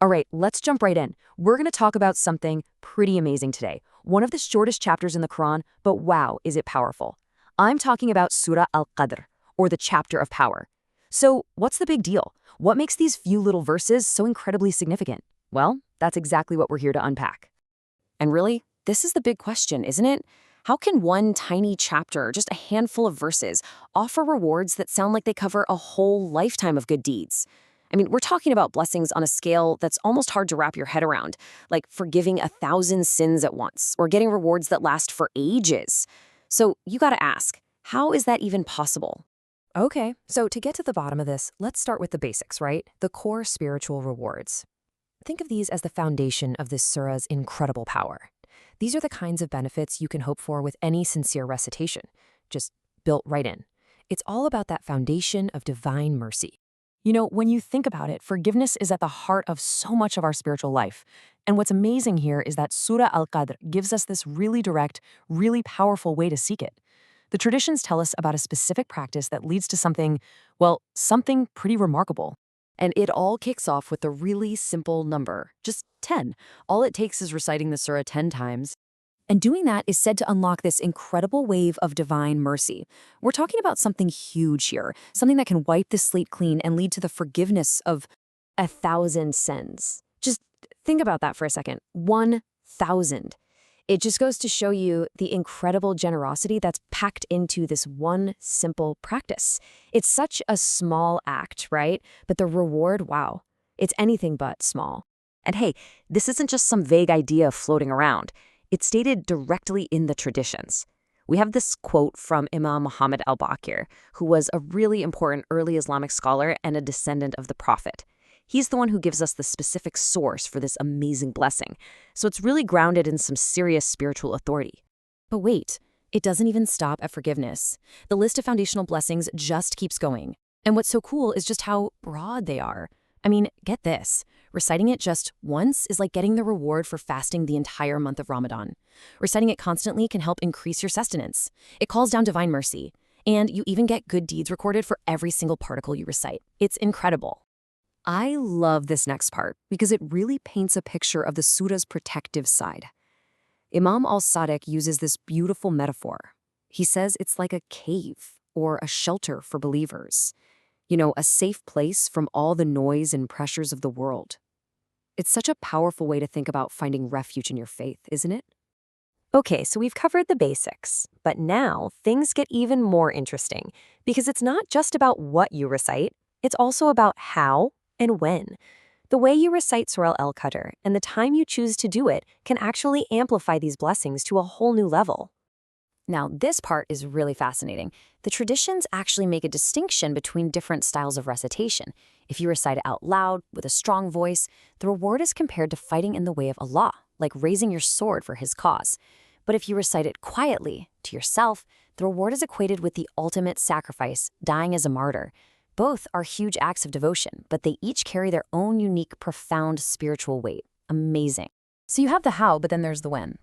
All right, let's jump right in. We're going to talk about something pretty amazing today. One of the shortest chapters in the Quran, but wow, is it powerful. I'm talking about Surah Al Qadr, or the chapter of power. So, what's the big deal? What makes these few little verses so incredibly significant? Well, that's exactly what we're here to unpack. And really, this is the big question, isn't it? How can one tiny chapter, just a handful of verses, offer rewards that sound like they cover a whole lifetime of good deeds? I mean, we're talking about blessings on a scale that's almost hard to wrap your head around, like forgiving 1,000 sins at once, or getting rewards that last for ages. So you gotta ask, how is that even possible? Okay, so to get to the bottom of this, let's start with the basics, right? The core spiritual rewards. Think of these as the foundation of this surah's incredible power. These are the kinds of benefits you can hope for with any sincere recitation, just built right in. It's all about that foundation of divine mercy. You know, when you think about it, forgiveness is at the heart of so much of our spiritual life. And what's amazing here is that Surah Al Qadr gives us this really direct, really powerful way to seek it. The traditions tell us about a specific practice that leads to something, well, something pretty remarkable. And it all kicks off with a really simple number, just 10. All it takes is reciting the surah 10 times. And doing that is said to unlock this incredible wave of divine mercy. We're talking about something huge here, something that can wipe the slate clean and lead to the forgiveness of 1,000 sins. Just think about that for a second. 1,000. It just goes to show you the incredible generosity that's packed into this one simple practice. It's such a small act, right? But the reward, wow, it's anything but small. And hey, this isn't just some vague idea floating around. It's stated directly in the traditions. We have this quote from Imam Muhammad al-Baqir, who was a really important early Islamic scholar and a descendant of the Prophet. He's the one who gives us the specific source for this amazing blessing, so it's really grounded in some serious spiritual authority. But wait, it doesn't even stop at forgiveness. The list of foundational blessings just keeps going. And what's so cool is just how broad they are. I mean, get this. Reciting it just once is like getting the reward for fasting the entire month of Ramadan. Reciting it constantly can help increase your sustenance. It calls down divine mercy. And you even get good deeds recorded for every single particle you recite. It's incredible. I love this next part because it really paints a picture of the surah's protective side. Imam al-Sadiq uses this beautiful metaphor. He says it's like a cave or a shelter for believers. You know, a safe place from all the noise and pressures of the world. It's such a powerful way to think about finding refuge in your faith, isn't it? Okay, so we've covered the basics, but now things get even more interesting because it's not just about what you recite, it's also about how and when. The way you recite Surah Al Qadr and the time you choose to do it can actually amplify these blessings to a whole new level. Now, this part is really fascinating. The traditions actually make a distinction between different styles of recitation. If you recite it out loud, with a strong voice, the reward is compared to fighting in the way of Allah, like raising your sword for His cause. But if you recite it quietly, to yourself, the reward is equated with the ultimate sacrifice, dying as a martyr. Both are huge acts of devotion, but they each carry their own unique, profound spiritual weight. Amazing. So you have the how, but then there's the when.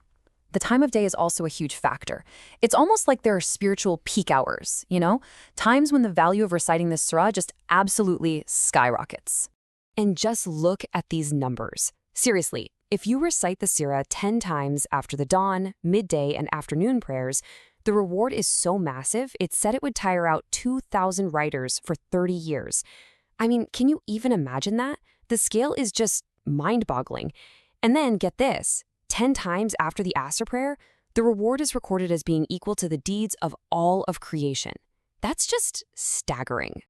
The time of day is also a huge factor. It's almost like there are spiritual peak hours, you know? Times when the value of reciting this surah just absolutely skyrockets. And just look at these numbers. Seriously, if you recite the surah 10 times after the dawn, midday, and afternoon prayers, the reward is so massive, it's said it would tire out 2,000 writers for 30 years. I mean, can you even imagine that? The scale is just mind-boggling. And then, get this, 10 times after the Asr prayer, the reward is recorded as being equal to the deeds of all of creation. That's just staggering.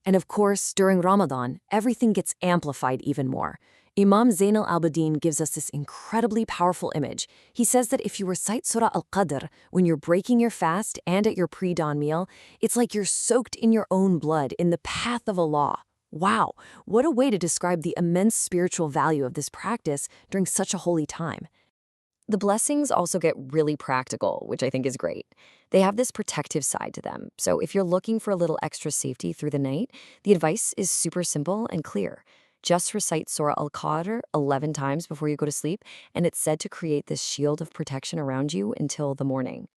And of course, during Ramadan, everything gets amplified even more. Imam Zain al-Abidin gives us this incredibly powerful image. He says that if you recite Surah Al Qadr when you're breaking your fast and at your pre-dawn meal, it's like you're soaked in your own blood in the path of Allah. Wow, what a way to describe the immense spiritual value of this practice during such a holy time. The blessings also get really practical, which I think is great. They have this protective side to them, so if you're looking for a little extra safety through the night, the advice is super simple and clear. Just recite Surah Al Qadr 11 times before you go to sleep, and it's said to create this shield of protection around you until the morning.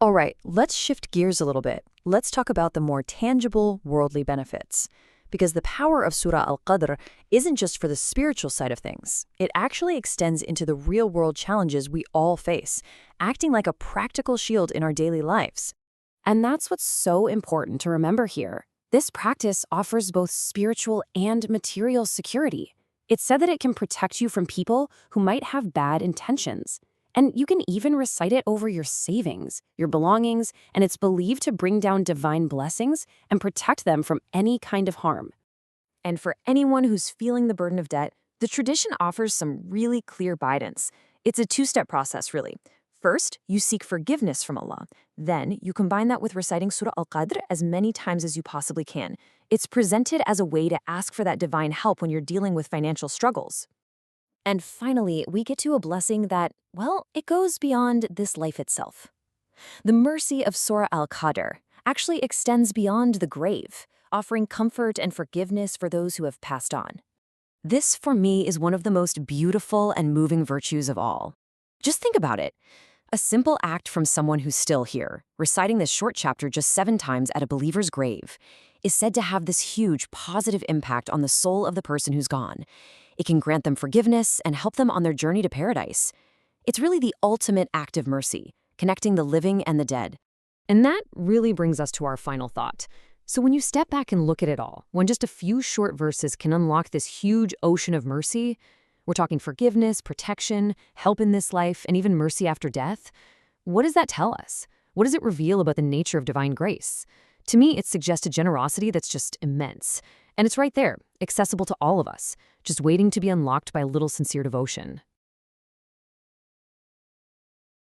All right, let's shift gears a little bit. Let's talk about the more tangible, worldly benefits. because the power of Surah Al Qadr isn't just for the spiritual side of things. It actually extends into the real-world challenges we all face, acting like a practical shield in our daily lives. And that's what's so important to remember here. This practice offers both spiritual and material security. It's said that it can protect you from people who might have bad intentions. And you can even recite it over your savings, your belongings, and it's believed to bring down divine blessings and protect them from any kind of harm. And for anyone who's feeling the burden of debt, the tradition offers some really clear guidance. It's a two-step process, really. First, you seek forgiveness from Allah. Then, you combine that with reciting Surah Al Qadr as many times as you possibly can. It's presented as a way to ask for that divine help when you're dealing with financial struggles. And finally, we get to a blessing that, well, it goes beyond this life itself. The mercy of Surah Al Qadr actually extends beyond the grave, offering comfort and forgiveness for those who have passed on. This, for me, is one of the most beautiful and moving virtues of all. Just think about it. A simple act from someone who's still here, reciting this short chapter just 7 times at a believer's grave, is said to have this huge positive impact on the soul of the person who's gone. It can grant them forgiveness and help them on their journey to paradise. It's really the ultimate act of mercy, connecting the living and the dead. And that really brings us to our final thought. So when you step back and look at it all, when just a few short verses can unlock this huge ocean of mercy, we're talking forgiveness, protection, help in this life, and even mercy after death. What does that tell us? What does it reveal about the nature of divine grace? To me, it suggests a generosity that's just immense. And it's right there, accessible to all of us, just waiting to be unlocked by a little sincere devotion.